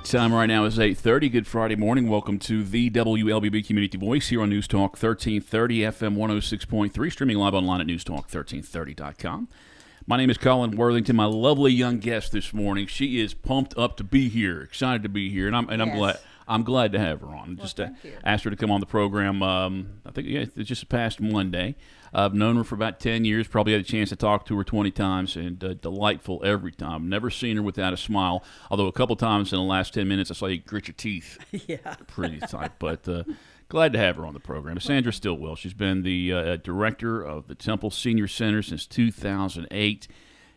Time right now is 8:30. Good Friday morning. Welcome to the WLBB Community Voice here on News Talk 1330 FM 106.3, streaming live online at newstalk1330.com. My name is Colin Worthington. My lovely young guest this morning. She is pumped up to be here, excited to be here, and I'm glad to have her on. Just asked her to come on the program. I think it's just past Monday. I've known her for about 10 years, probably had a chance to talk to her 20 times, and delightful every time. Never seen her without a smile, although a couple times in the last 10 minutes I saw you grit your teeth. Yeah. Pretty tight, but glad to have her on the program. Sandra Stillwell, she's been the director of the Temple Senior Center since 2008,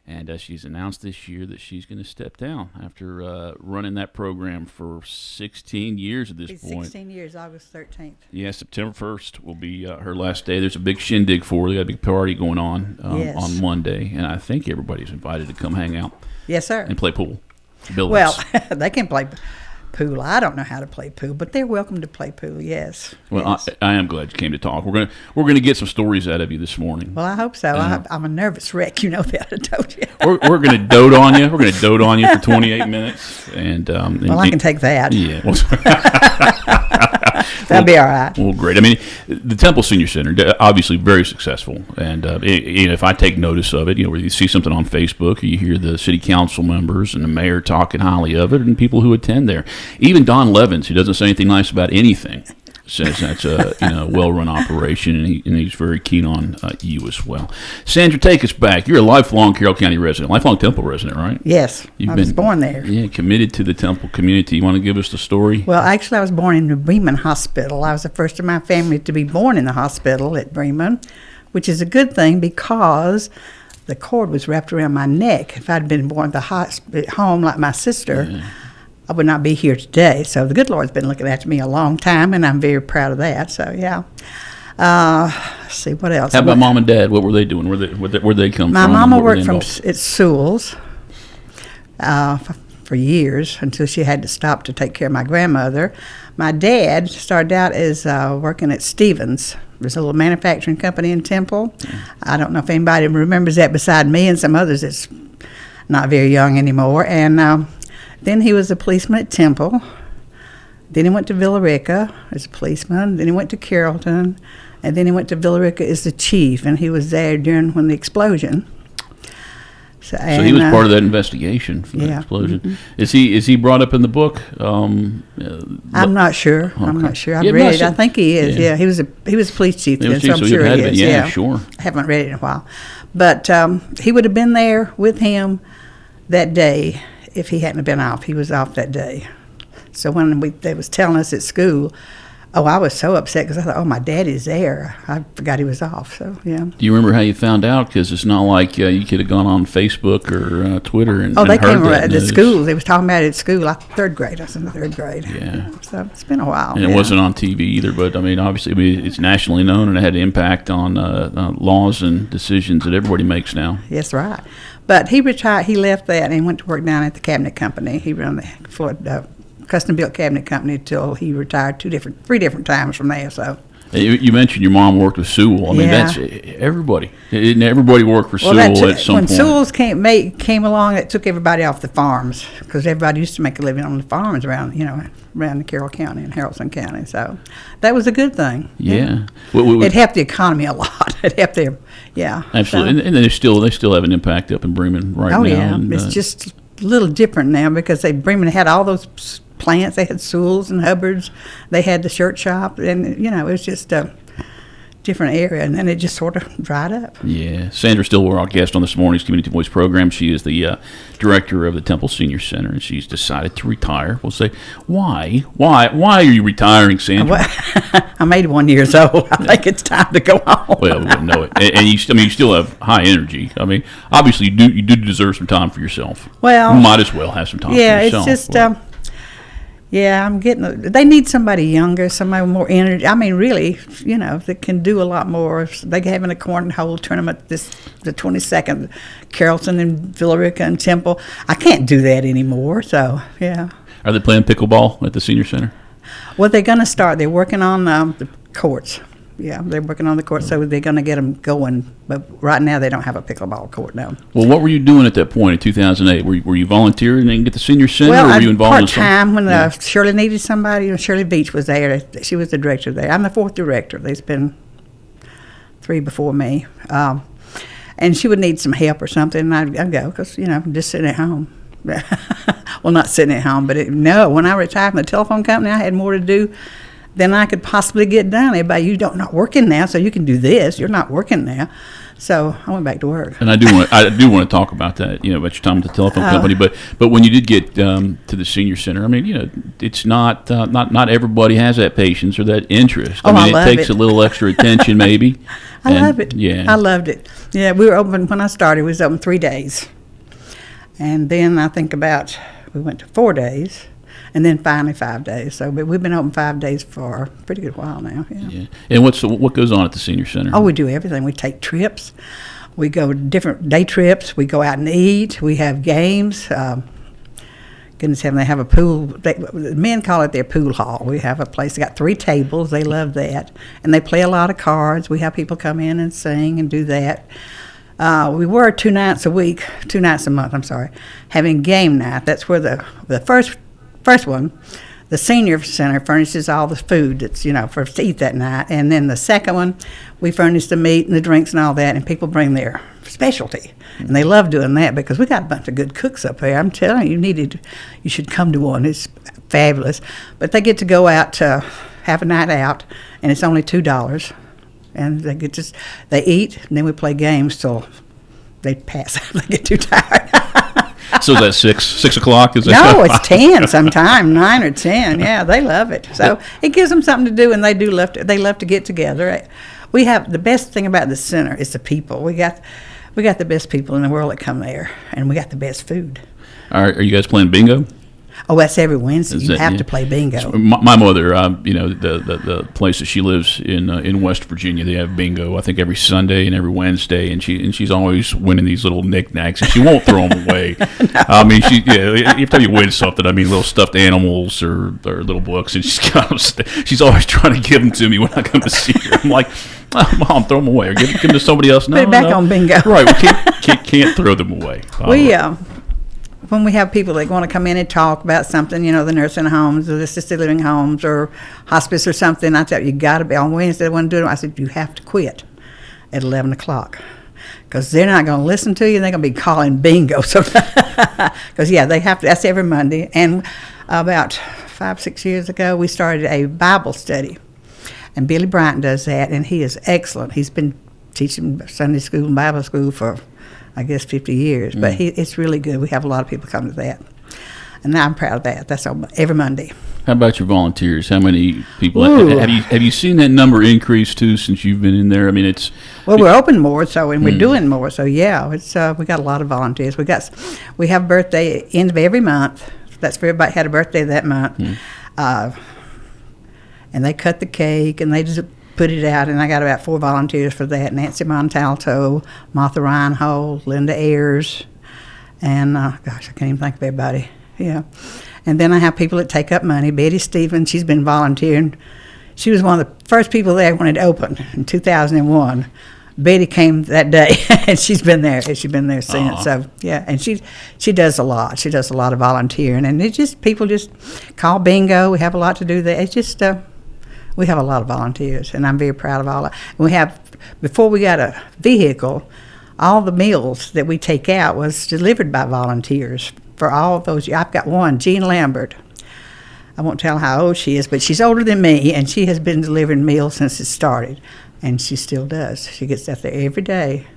and she's announced this year that she's going to step down after running that program for 16 years at this point. 16 years, August 13th. Yeah, September 1st will be her last day. There's a big shindig for her. They got a big party going on on Monday, and I think everybody's invited to come hang out. Yes, sir. And play pool. Billiards. Well, they can play pool. I don't know how to play pool, but they're welcome to play pool. Yes. Well, yes. I am glad you came to talk. We're gonna get some stories out of you this morning. Well, I hope so. I'm a nervous wreck. You know that. I told you. We're gonna dote on you. We're gonna dote on you for 28 minutes, and I can take that. Yeah. That'd be all right. Well, great. I mean, the Temple Senior Center, obviously very successful. And if I take notice of it, where you see something on Facebook, or you hear the city council members and the mayor talking highly of it, and people who attend there. Even Don Levins, who doesn't say anything nice about anything, says that's a well-run operation, and he's very keen on you as well. Sandra, take us back. You're a lifelong Carroll County resident, lifelong Temple resident, right? Yes, I was born there. Yeah, committed to the Temple community. You want to give us the story? Well, actually, I was born in the Bremen Hospital. I was the first in my family to be born in the hospital at Bremen, which is a good thing because the cord was wrapped around my neck. If I'd been born at home like my sister, I would not be here today. So the good Lord's been looking after me a long time, and I'm very proud of that. So, yeah. Let's see, what else? How about Mom and Dad? What were they doing? Where'd they come from? My mama worked at Sewell's for years until she had to stop to take care of my grandmother. My dad started out as working at Stevens. There's a little manufacturing company in Temple. I don't know if anybody remembers that beside me and some others that's not very young anymore. And then he was a policeman at Temple. Then he went to Villa Rica as a policeman. Then he went to Carrollton. And then he went to Villa Rica as the chief. And he was there when the explosion. So he was part of that investigation for the explosion. Mm-hmm. Is he brought up in the book? I'm not sure. Okay. I'm not sure. I've read it. I think he is. Yeah, he was a police chief then, so I'm sure he is. Yeah, sure. I haven't read it in a while. But he would have been there with him that day if he hadn't been off. He was off that day. So when they was telling us at school, I was so upset because I thought, my daddy's there. I forgot he was off. So, yeah. Do you remember how you found out? Because it's not like you could have gone on Facebook or Twitter and they heard came that to school. They was talking about it at school. Third grade. I was in the third grade. Yeah. So it's been a while. And it wasn't on TV either, but, obviously it's nationally known, and it had an impact on laws and decisions that everybody makes now. Yes, right. But he retired. He left that and went to work down at the cabinet company. He ran the custom-built cabinet company until he retired three different times from there. So you mentioned your mom worked with Sewell. That's everybody. Didn't everybody work for Sewell at some point? When Sewell's came along, it took everybody off the farms because everybody used to make a living on the farms around the Carroll County and Haralson County. So that was a good thing. Yeah. It helped the economy a lot. It helped them. Yeah. Absolutely. And they still have an impact up in Bremen right now. Oh yeah. And, it's just a little different now because Bremen had all those plants. They had Sewell's and Hubbard's. They had the shirt shop, and it was just a different area, and then it just sort of dried up. Yeah. Sandra Stillwell, our guest on this morning's Community Voice program. She is the director of the Temple Senior Center, and she's decided to retire. We'll say, why are you retiring, Sandra? I'm 81 years old. I think it's time to go home. Well, we wouldn't know it. And you still have high energy. Obviously, you do deserve some time for yourself. Well, you might as well have some time for yourself. Yeah, it's just. I'm they need somebody younger, somebody with more energy. Really, that can do a lot more. They have a cornhole tournament the 22nd, Carrollton and Villa Rica and Temple. I can't do that anymore, so, yeah. Are they playing pickleball at the Senior Center? Well, they're going to start. They're working on the courts. Yeah, they're working on the court, so they're going to get them going. But right now, they don't have a pickleball court now. Well, what were you doing at that point in 2008? Were you volunteering at the senior center, or were you involved in something? Part-time when Shirley needed somebody. Shirley Beach was there. She was the director there. I'm the fourth director. There's been 3 before me. And she would need some help or something, and I'd go because, I'm just sitting at home. Well, not sitting at home, but when I retired from the telephone company, I had more to do than I could possibly get done. Everybody, not working now, so you can do this. You're not working now. So I went back to work. And I do want to talk about that, about your time at the telephone company. But when you did get to the senior center, I mean, it's not everybody has that patience or that interest. I mean, it takes a little extra attention, maybe. I love it. Yeah, I loved it. Yeah, we were open when I started. We was open 3 days, and then I think we went to 4 days. And then finally 5 days. So we've been open 5 days for a pretty good while now. Yeah. And what goes on at the senior center? Oh, we do everything. We take trips. We go different day trips. We go out and eat. We have games. Goodness heaven, they have a pool. The men call it their pool hall. We have a place. They got 3 tables. They love that. And they play a lot of cards. We have people come in and sing and do that. We were 2 nights a month, having game night. That's where the first one, the senior center furnishes all the food that's, for us to eat that night. And then the second one, we furnish the meat and the drinks and all that, and people bring their specialty. And they love doing that because we got a bunch of good cooks up there. I'm telling you, you should come to one. It's fabulous. But they get to go out to have a night out, and it's only $2. And they eat, and then we play games till they pass out. They get too tired. So is that 6 o'clock? No, it's 10 sometime, 9 or 10. Yeah, they love it. So it gives them something to do, and they love to get together. We have the best thing about the center is the people. We got the best people in the world that come there, and we got the best food. Are you guys playing bingo? Oh, that's every Wednesday. You have to play bingo. My mother, the place that she lives in West Virginia, they have bingo. I think every Sunday and every Wednesday, and she's always winning these little knickknacks, and she won't throw them away. No. I mean, every time you win something, little stuffed animals or little books, and she's always trying to give them to me when I come to see her. I'm like, Mom, throw them away or give them to somebody else. No, put it back on bingo. Right, we can't throw them away. When we have people that want to come in and talk about something, the nursing homes or the assisted living homes or hospice or something, I tell you got to be on Wednesday. I want to do it. I said, you have to quit at 11 o'clock because they're not going to listen to you. They're going to be calling bingo. So, because, they have to. That's every Monday. And about 5-6 years ago, we started a Bible study. And Billy Bryant does that, and he is excellent. He's been teaching Sunday school and Bible school for, I guess, 50 years. But it's really good. We have a lot of people come to that. And I'm proud of that. That's every Monday. How about your volunteers? How many people have you seen that number increase too since you've been in there? I mean, we're open more, and we're doing more. So it's we got a lot of volunteers. We have birthday end of every month. That's for everybody had a birthday that month, and they cut the cake and they just put it out. And I got about 4 volunteers for that: Nancy Montalto, Martha Reinhold, Linda Ayers, and I can't even think of everybody. Yeah. And then I have people that take up money. Betty Stevens, she's been volunteering. She was one of the first people there when it opened in 2001. Betty came that day, and she's been there. She's been there since. So yeah, and she does a lot. She does a lot of volunteering, and it's just people just call bingo. We have a lot to do there. It's just we have a lot of volunteers, and I'm very proud of all that. We have, before we got a vehicle, all the meals that we take out was delivered by volunteers. For all of those, I've got one, Jean Lambert. I won't tell how old she is, but she's older than me, and she has been delivering meals since it started, and she still does. She gets out there every day.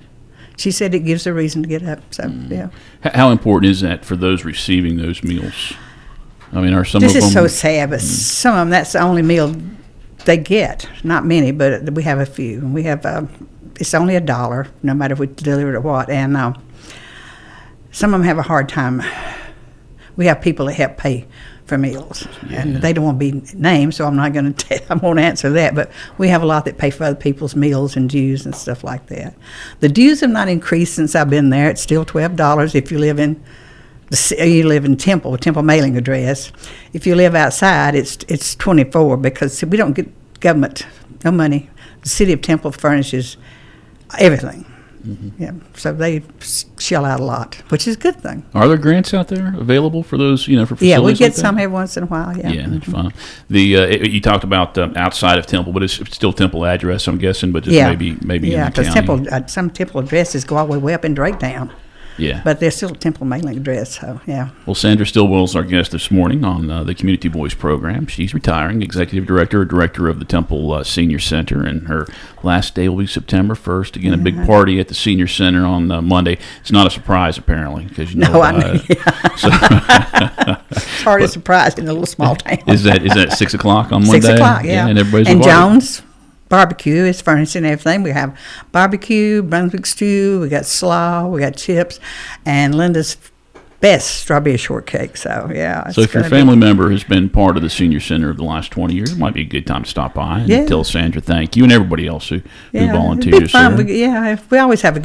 She said it gives her a reason to get up. So yeah. How important is that for those receiving those meals? I mean, are some of them? This is so sad, but some of them, that's the only meal they get. Not many, but we have a few. We have it's only $1, no matter if we deliver it or what, and some of them have a hard time. We have people that help pay for meals, and they don't want to be named, so I'm not going to. I won't answer that. But we have a lot that pay for other people's meals and dues and stuff like that. The dues have not increased since I've been there. It's still $12 if you live in Temple mailing address. If you live outside, it's $24 because we don't get government no money. the city of Temple furnishes everything. Yeah, so they shell out a lot, which is a good thing. Are there grants out there available for those, for facilities? Yeah, we get like some every once in a while, yeah. Yeah, that's fine. You talked about outside of Temple, but it's still Temple address, I'm guessing, but just maybe in the county. Temple, some Temple addresses go all the way up in Draketown. Yeah. But they're still a Temple mailing address, so, yeah. Well, Sandra Stillwell is our guest this morning on the Community Voice program. She's retiring, executive director of the Temple Senior Center, and her last day will be September 1st. Again, a big party at the Senior Center on Monday. It's not a surprise, apparently, because you know no, I know. Yeah. So, it's hard to surprise in a little small town. Is that 6 o'clock on Monday? 6 o'clock, yeah. And everybody's and invited. Jones Barbecue is furnishing everything. We have barbecue, Brunswick stew, we got slaw, we got chips, and Linda's best strawberry shortcake. So, yeah. So if your family member has been part of the Senior Center of the last 20 years, it might be a good time to stop by and tell Sandra thank you and everybody else who volunteers. It'd be fun. We always have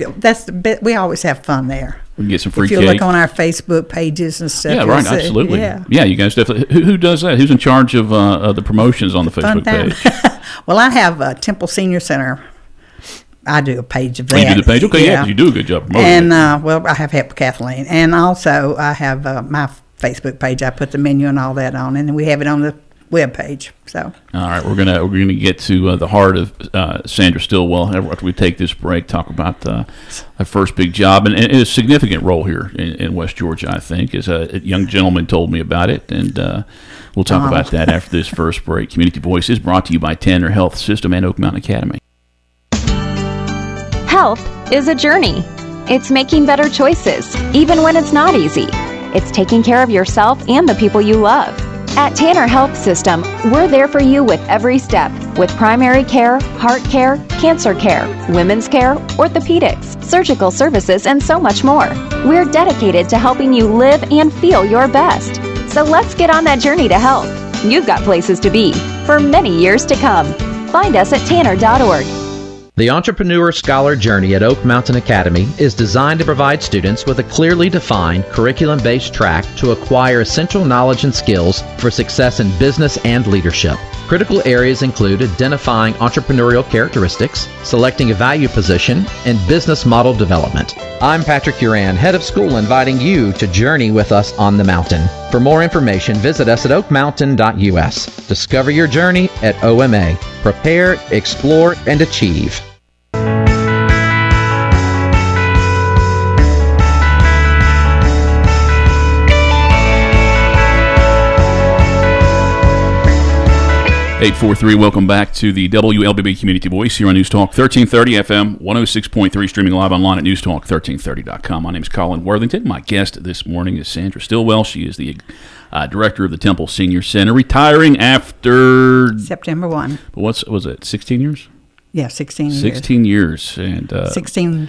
we always have fun there. We can get some free if you cake. look on our Facebook pages and stuff. Yeah, right, absolutely. Yeah, you guys definitely. Who does that? Who's in charge of the promotions on the Facebook page? Well, I have Temple Senior Center. I do a page of that. Oh, you do the page? Okay, yeah, because you do a good job promoting it. And, well, I have help with Kathleen. And also, I have my Facebook page. I put the menu and all that on, and we have it on the web page. So, all right, we're gonna get to the heart of Sandra Stillwell after we take this break. Talk about her first big job and a significant role here in West Georgia. I think, as a young gentleman told me about it, and we'll talk about that after this first break. Community Voice is brought to you by Tanner Health System and Oak Mountain Academy. Health is a journey. It's making better choices, even when it's not easy. It's taking care of yourself and the people you love. At Tanner Health System, we're there for you with every step, with primary care, heart care, cancer care, women's care, orthopedics, surgical services, and so much more. We're dedicated to helping you live and feel your best. So let's get on that journey to health. You've got places to be for many years to come. Find us at tanner.org. The Entrepreneur Scholar Journey at Oak Mountain Academy is designed to provide students with a clearly defined curriculum-based track to acquire essential knowledge and skills for success in business and leadership. Critical areas include identifying entrepreneurial characteristics, selecting a value position, and business model development. I'm Patrick Uran, head of school, inviting you to journey with us on the mountain. For more information, visit us at oakmountain.us. Discover your journey at OMA. Prepare, explore, and achieve. 843, welcome back to the WLBB Community Voice here on News Talk 1330 FM 106.3, streaming live online at newstalk1330.com. My name is Colin Worthington. My guest this morning is Sandra Stillwell. She is the director of the Temple Senior Center, retiring after September 1. What was it, 16 years? Yeah, 16 years. 16 years. And 16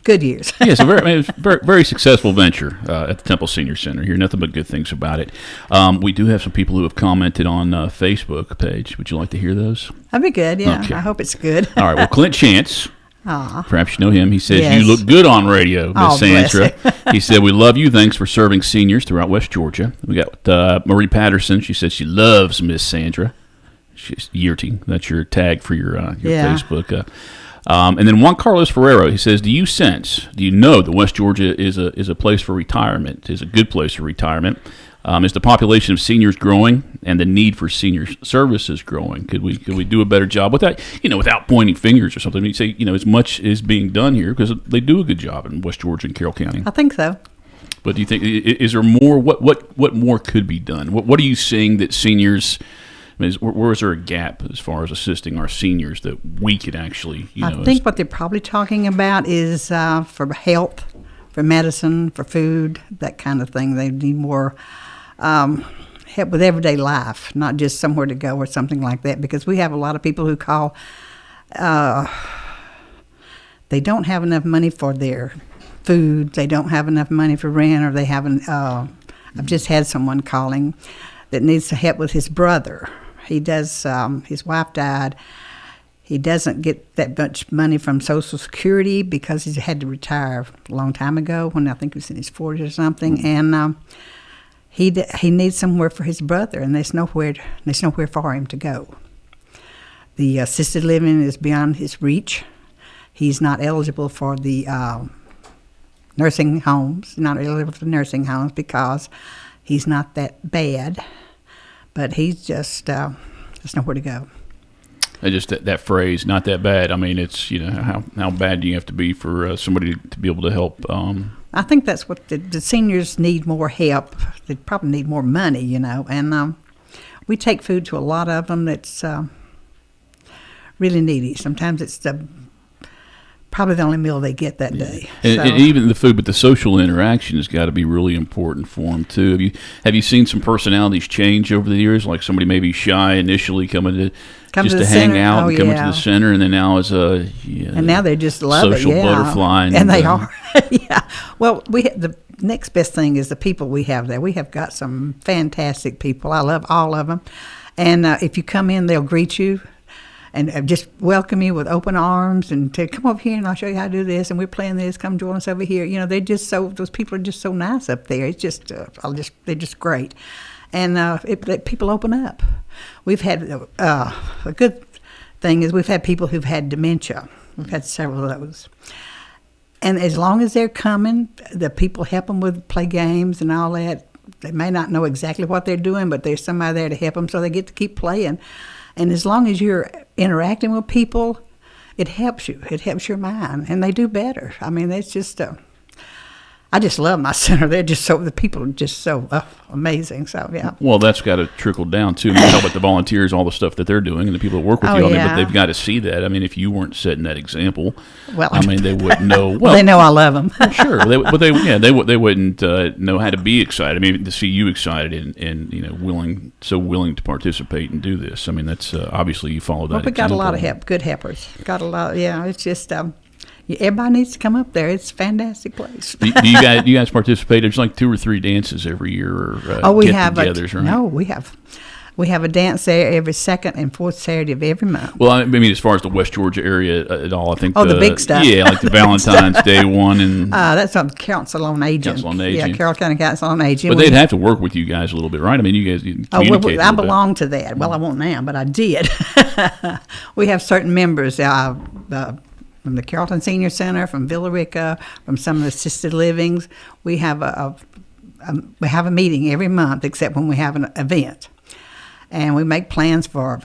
good years. Yeah, it's a very successful venture at the Temple Senior Center. Hear nothing but good things about it. We do have some people who have commented on Facebook page. Would you like to hear those? That'd be good, yeah. Okay. I hope it's good. All right, well, Clint Chance, Aw. perhaps you know him. He says, Yes. You look good on radio, Miss bless Sandra. He said, we love you. Thanks for serving seniors throughout West Georgia. We got Marie Patterson. She says she loves Miss Sandra. She's Yearty. That's your tag for your Facebook. And then Juan Carlos Ferrero, he says, do you know that West Georgia is a place for retirement, is a good place for retirement? Is the population of seniors growing and the need for senior services growing? Could we do a better job without pointing fingers or something? You say, as much is being done here because they do a good job in West Georgia and Carroll County. I think so. But do you think, is there more, what more could be done? What are you seeing that seniors, where is there a gap as far as assisting our seniors that we could actually, I think what they're probably talking about is for health, for medicine, for food, that kind of thing. They need more help with everyday life, not just somewhere to go or something like that, because we have a lot of people who call, they don't have enough money for their food, they don't have enough money for rent, or they haven't, I've just had someone calling that needs help with his brother. He does, his wife died. He doesn't get that much money from Social Security because he had to retire a long time ago, when I think he was in his 40s or something. And he needs somewhere for his brother, and there's nowhere for him to go. The assisted living is beyond his reach. He's not eligible for the nursing homes, not eligible for nursing homes because he's not that bad. But he's just nowhere to go. Just that phrase, not that bad. I mean, it's, how bad do you have to be for somebody to be able to help? I think that's what the seniors need, more help. They probably need more money, and we take food to a lot of them that's really needy. Sometimes it's probably the only meal they get that day. And even the food, but the social interaction has got to be really important for them too. Have you seen some personalities change over the years? Like somebody maybe shy initially coming to hang out and coming to the center, and then now as and now they just love social butterfly, and they are. Yeah. Well, the next best thing is the people we have there. We have got some fantastic people. I love all of them, and if you come in, they'll greet you. And just welcome you with open arms and to come over here and I'll show you how to do this and we're playing this. Come join us over here. They're just those people are just so nice up there. It's just, they're just great. And people open up. We've had a good thing is we've had people who've had dementia. We've had several of those. And as long as they're coming, the people help them with play games and all that. They may not know exactly what they're doing, but there's somebody there to help them so they get to keep playing. And as long as you're interacting with people, it helps you. It helps your mind, and they do better. I mean, it's just, I just love my center. The people are just so amazing. So, yeah. Well, that's got to trickle down, too. I mean, how about the volunteers, all the stuff that they're doing, and the people that work with you? I mean, but they've got to see that. I mean, if you weren't setting that example, they wouldn't know. Well, they know I love them. Sure. They wouldn't know how to be excited. I mean, to see you excited and willing to participate and do this. I mean, that's obviously you follow that. Well, we got a lot of help, good helpers. Got a lot. Yeah, it's just. Everybody needs to come up there. It's a fantastic place. do you guys participate? There's like 2 or 3 dances every year, or we have get-togethers, right? No, we have a dance there every second and fourth Saturday of every month. Well, I mean, as far as the West Georgia area at all, I think the big stuff. Yeah, like the Valentine's Day one, and that's on Council on Aging. Council on Aging. Yeah, Carroll County Council on Aging. But they'd have to work with you guys a little bit, right? I mean, you guys communicate. I belong to that. Well, I won't now, but I did. We have certain members. From the Carrollton Senior Center, from Villarica, from some of the assisted livings. We have a meeting every month, except when we have an event. And we make plans for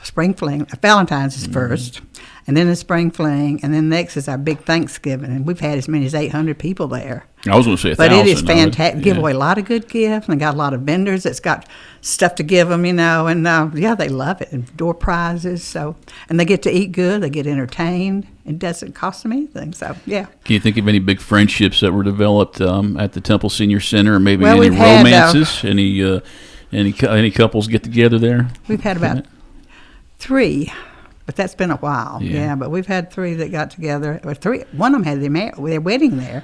spring fling. Valentine's is first, and then the spring fling, and then next is our big Thanksgiving. And we've had as many as 800 people there. I was going to say 1,000. But it is fantastic. Give away a lot of good gifts, and they got a lot of vendors that's got stuff to give them, and they love it. And door prizes, and they get to eat good, they get entertained. It doesn't cost them anything, so yeah. Can you think of any big friendships that were developed at the Temple Senior Center, or maybe any romances, any couples get together there? We've had about 3. But that's been a while, yeah. But we've had 3 that got together. Or 3. One of them had their wedding there,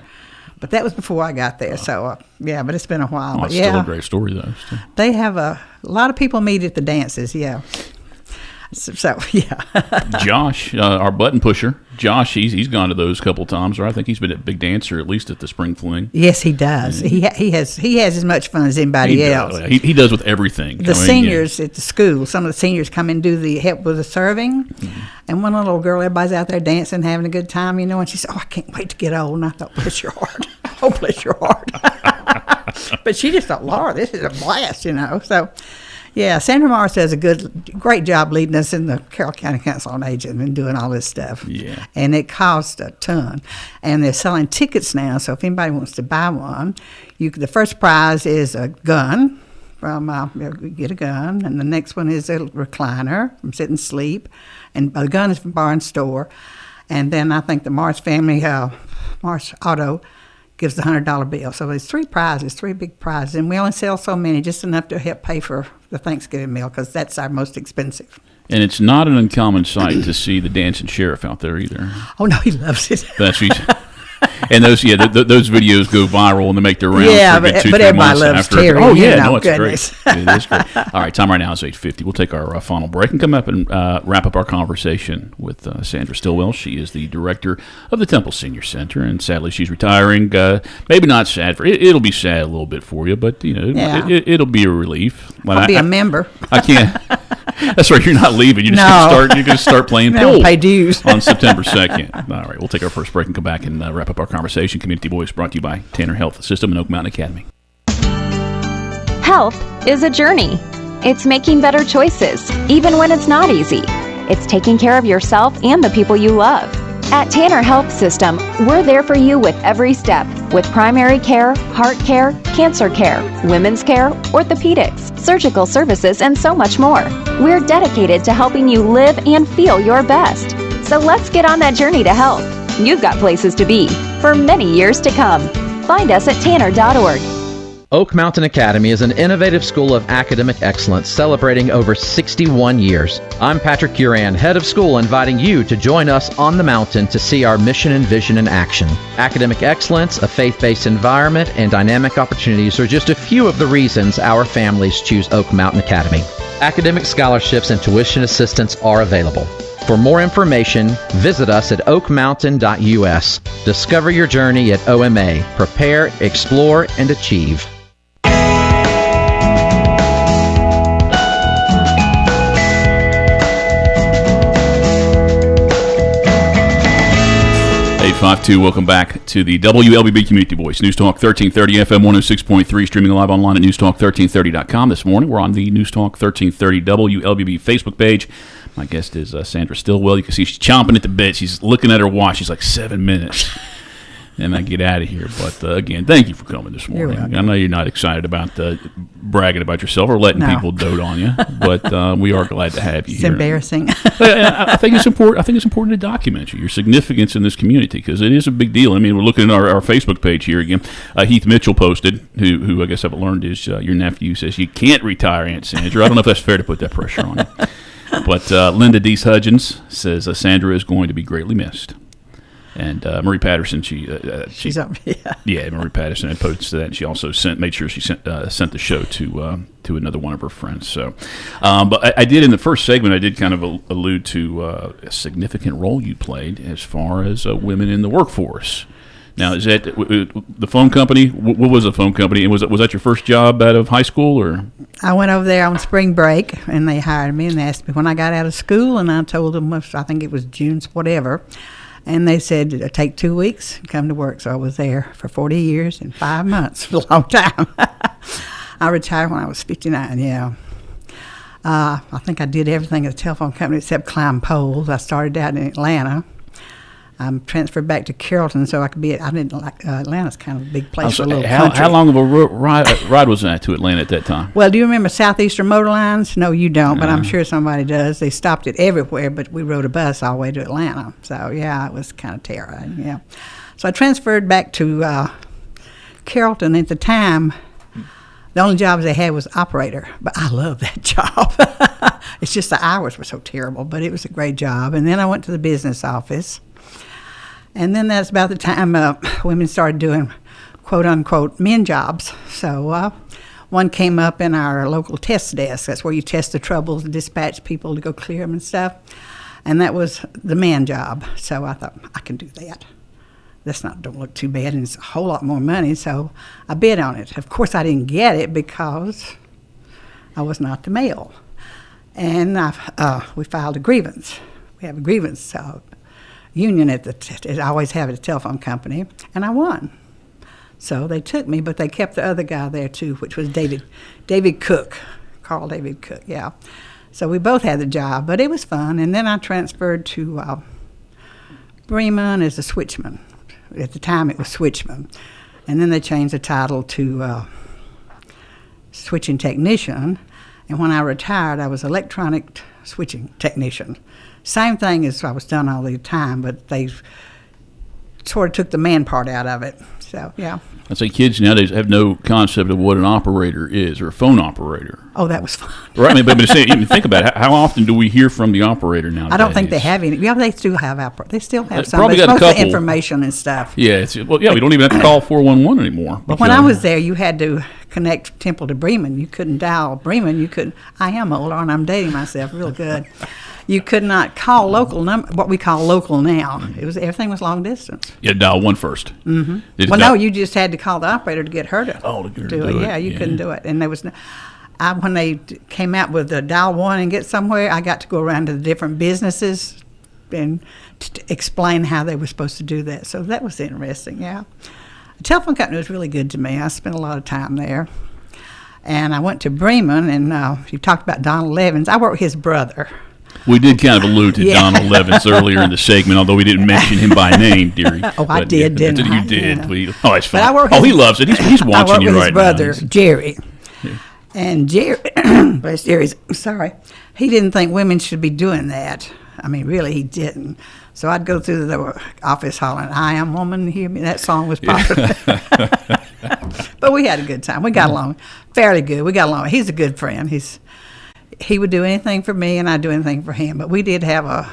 but that was before I got there. So but it's been a while. It's still a great story, though. They have a lot of people meet at the dances, yeah. So yeah. Josh, our button pusher, Josh, he's gone to those a couple times, or I think he's been a big dancer at least at the spring fling. Yes, he does. He has as much fun as anybody else. He does with everything. The seniors at the school, some of the seniors come and do the help with the serving, and one little girl, everybody's out there dancing, having a good time, and she said, "Oh, I can't wait to get old." And I thought, bless your heart. Oh, bless your heart. But she just thought, Lord, this is a blast, So. Yeah, Sandra Morris does a great job leading us in the Carroll County Council on Aging and doing all this stuff. Yeah. And it costs a ton. And they're selling tickets now, so if anybody wants to buy one, the first prize is a gun. Get a gun, and the next one is a recliner from Sit and Sleep, and the gun is from Bar and Store. And then I think the Morris family, Morris Auto, gives the $100 bill. So there's 3 big prizes, and we only sell so many, just enough to help pay for the Thanksgiving meal, because that's our most expensive. And it's not an uncommon sight to see the dancing sheriff out there either. Oh no, he loves it. And those videos go viral and they make their rounds. Yeah, for 2-3 but everybody months loves after. Terry. Oh yeah, it's goodness. Great. It is great. All right, time right now is 8:50. We'll take our final break and come up and wrap up our conversation with Sandra Stillwell. She is the director of the Temple Senior Center, and sadly she's retiring. Maybe not sad it'll be sad a little bit for you, but it'll be a relief. I'll be a member. I can't. That's right. You're not leaving. You're just going to start playing pool. Pay dues on September 2nd. All right. We'll take our first break and come back and wrap up our conversation. Community Voice brought to you by Tanner Health System and Oak Mountain Academy. Health is a journey. It's making better choices, even when it's not easy. It's taking care of yourself and the people you love. At Tanner Health System, we're there for you with every step, with primary care, heart care, cancer care, women's care, orthopedics, surgical services, and so much more. We're dedicated to helping you live and feel your best. So let's get on that journey to health. You've got places to be for many years to come. Find us at tanner.org. Oak Mountain Academy is an innovative school of academic excellence celebrating over 61 years. I'm Patrick Uran, head of school, inviting you to join us on the mountain to see our mission and vision in action. Academic excellence, a faith-based environment, and dynamic opportunities are just a few of the reasons our families choose Oak Mountain Academy. Academic scholarships and tuition assistance are available. For more information, visit us at oakmountain.us. Discover your journey at OMA. Prepare, explore, and achieve. 852, welcome back to the WLBB Community Voice, News Talk 1330 FM 106.3, streaming live online at newstalk1330.com. This morning, we're on the News Talk 1330 WLBB Facebook page. My guest is Sandra Stillwell. You can see she's chomping at the bit. She's looking at her watch. She's like 7 minutes. And I get out of here. But, again, thank you for coming this morning. I know you're not excited about bragging about yourself or letting people dote on you, but we are glad to have you here. It's embarrassing. I think it's important. I think it's important to document your significance in this community because it is a big deal. I mean, we're looking at our Facebook page here again. Heath Mitchell posted, who I guess I've learned is your nephew, says you can't retire Aunt Sandra. I don't know if that's fair to put that pressure on you. But Linda Deese Hudgens says Sandra is going to be greatly missed. And Marie Patterson, she's up. Yeah, Marie Patterson had posted that, and she also made sure she sent the show to another one of her friends. So, but I did in the first segment. I did kind of allude to a significant role you played as far as women in the workforce. Now, is that the phone company? What was the phone company? And was that your first job out of high school, or? I went over there on spring break, and they hired me, and they asked me when I got out of school, and I told them I think it was June, whatever. And they said, take 2 weeks and come to work. So I was there for 40 years and 5 months. It was a long time. I retired when I was 59, yeah. I think I did everything at the telephone company except climb poles. I started out in Atlanta. I'm transferred back to Carrollton so I could be I didn't like Atlanta's kind of a big place for a little country. How long of a ride was that to Atlanta at that time? Well, do you remember Southeastern Motor Lines? No, you don't, but I'm sure somebody does. They stopped it everywhere, but we rode a bus all the way to Atlanta. So, yeah, it was kind of terrifying, yeah. So I transferred back to Carrollton. At the time, the only jobs they had was operator, but I love that job. It's just the hours were so terrible, but it was a great job. And then I went to the business office. And then that's about the time women started doing, quote-unquote, men jobs. So one came up in our local test desk. That's where you test the troubles and dispatch people to go clear them and stuff. And that was the man job. So I thought, I can do that. Don't look too bad, and it's a whole lot more money. So I bid on it. Of course, I didn't get it because I was not the male. And we filed a grievance. We have a grievance union I always have at a telephone company, and I won. So they took me, but they kept the other guy there too, which was David Cook, Carl David Cook, yeah. So we both had the job, but it was fun. And then I transferred to Bremen as a switchman. At the time it was switchman. And then they changed the title to switching technician. And when I retired, I was electronic switching technician. Same thing as I was done all the time, but they sort of took the man part out of it. So, yeah. I'd say kids nowadays have no concept of what an operator is or a phone operator. Oh, that was fun. Right. I mean, but even think about it. How often do we hear from the operator nowadays? I don't think they have any. Yeah, they still have They still have some. Probably got a couple. Information and stuff. Yeah. We don't even have to call 411 anymore. But when I was there, you had to connect Temple to Bremen. You couldn't dial Bremen. You couldn't. I am old, and I'm dating myself real good. You could not call local number. What we call local now. Everything was long distance. You had to dial one first. Mm-hmm. No, you just had to call the operator to get her to do it. Yeah, you couldn't do it, and there was no. when they came out with the dial one and get somewhere, I got to go around to the different businesses and explain how they were supposed to do that. So that was interesting, yeah. The telephone company was really good to me. I spent a lot of time there. And I went to Bremen, and you talked about Donald Evans. I worked with his brother. We did kind of allude to Donald Evans earlier in the segment, although we didn't mention him by name, dearie. I did, didn't I? You did. Yeah. Oh, that's fine. He loves it. He's watching you right now. I worked with his brother, Jerry. Yeah. And Jerry, bless Jerry's, sorry, he didn't think women should be doing that. I mean, really, he didn't. So I'd go through the office hollering, "I am woman, hear me." That song was popular. But we had a good time. We got along fairly good. We got along. He's a good friend. He would do anything for me, and I'd do anything for him. But we did have a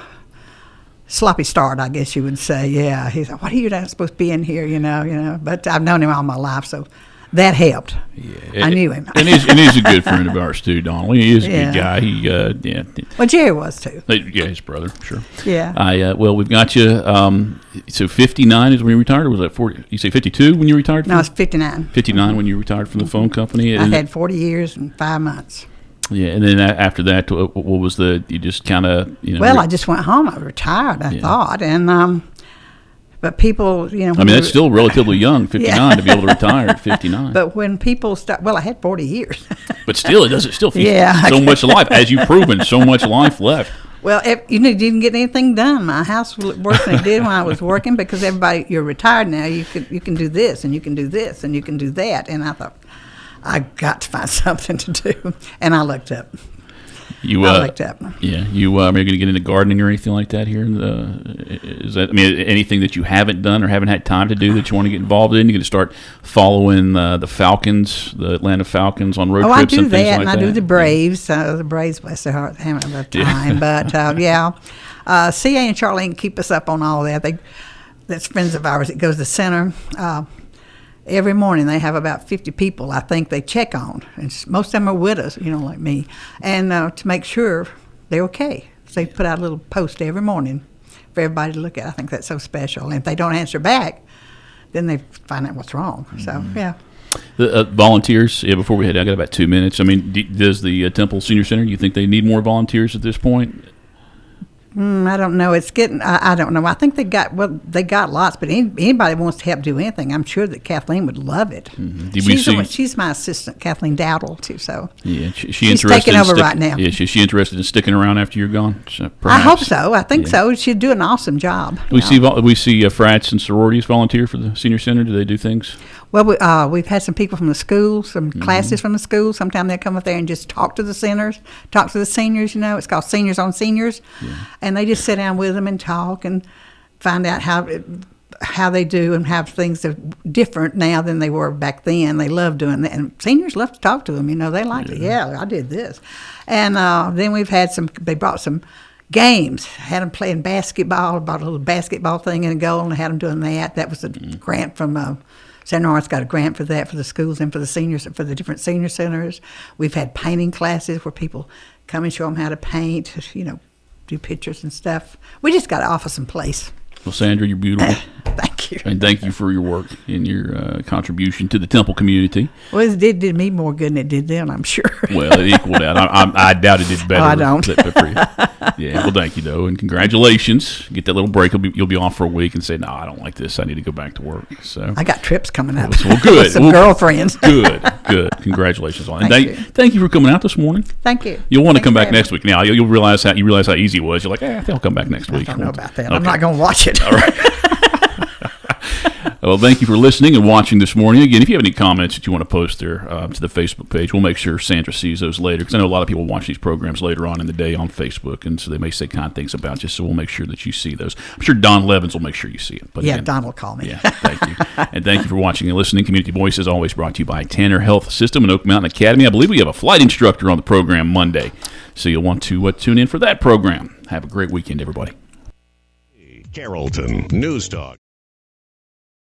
sloppy start, I guess you would say. Yeah, he's like, "What are you not supposed to be in here?" You know. But I've known him all my life, so that helped. Yeah, I knew him. And he's a good friend of ours too, Donald. He is a good guy. Well, Jerry was too. Yeah, his brother, sure. Yeah. Well, we've got you. So 59 is when you retired, or was that 40? You say 52 when you retired? No, it's 59. 59 when you retired from the phone company. I had 40 years and 5 months. Yeah, and then after that, what was you just kind of, Well, I just went home. I retired, I thought, and but people, I mean, that's still relatively young, 59, to be able to retire at 59. But when people start, I had 40 years. But still, it still feels so much life, as you've proven, so much life left. Well, you didn't get anything done. My house looked worse than it did when I was working, because everybody, you're retired now, you can do this, and you can do this, and you can do that. And I thought, I got to find something to do. And I looked up. I looked up. Yeah. You are you going to get into gardening or anything like that here? Is that, anything that you haven't done or haven't had time to do that you want to get involved in? You're going to start following the Falcons, the Atlanta Falcons on road trips and things like that? I do that, and I do the Braves. The Braves, bless their heart, haven't enough time. But, CA and Charlene keep us up on all that. That's friends of ours. It goes to center. Every morning they have about 50 people, I think, they check on. And most of them are widows, like me. And to make sure they're okay. So they put out a little post every morning for everybody to look at. I think that's so special. And if they don't answer back, then they find out what's wrong. So, yeah. The volunteers, before we head, I got about 2 minutes. Does the Temple Senior Center, do you think they need more volunteers at this point? I don't know. It's getting. I don't know. I think they got lots, but anybody wants to help do anything, I'm sure that Kathleen would love it. Mm-hmm. She's my assistant, Kathleen Dowdle, too. So she's taking over right now. Yeah, is she interested in sticking around after you're gone? I hope so. I think so. She'd do an awesome job. We see frats and sororities volunteer for the Senior Center. Do they do things? Well, we've had some people from the school, some classes from the school. Sometimes they come up there and just talk to the seniors. It's called Seniors on Seniors. Yeah. And they just sit down with them and talk and find out how they do and how things are different now than they were back then. They love doing that. And seniors love to talk to them. They like it. Yeah, I did this. And then we've had they brought some games, had them playing basketball, brought a little basketball thing in a goal and had them doing that. That was a grant from Sandra Stillwell got a grant for that, for the schools and for the seniors, for the different senior centers. We've had painting classes where people come and show them how to paint, do pictures and stuff. We just got to offer some place. Well, Sandra, you're beautiful. Thank you. And thank you for your work and your contribution to the Temple community. Well, it did me more good than it did them, I'm sure. Well, it equaled out. I doubt it did better. I don't. For you. Yeah, well, thank you, though, and congratulations. Get that little break. You'll be off for a week and say, no, I don't like this. I need to go back to work. So I got trips coming up. Well, good. With some girlfriends. Good. Congratulations on it. Thank you for coming out this morning. Thank you. You'll want to come back next week. Now, you'll realize how easy it was. You're like, I think I'll come back next week. I don't know about that. Okay. I'm not going to watch it. All right. Well, thank you for listening and watching this morning. Again, if you have any comments that you want to post there to the Facebook page, we'll make sure Sandra sees those later, because I know a lot of people watch these programs later on in the day on Facebook, and so they may say kind things about you, so we'll make sure that you see those. I'm sure Don Levins will make sure you see it. But again, Don will call me. Yeah, thank you. And thank you for watching and listening. Community Voice is always brought to you by Tanner Health System and Oak Mountain Academy. I believe we have a flight instructor on the program Monday, so you'll want to tune in for that program. Have a great weekend, everybody. Carrollton News Talk.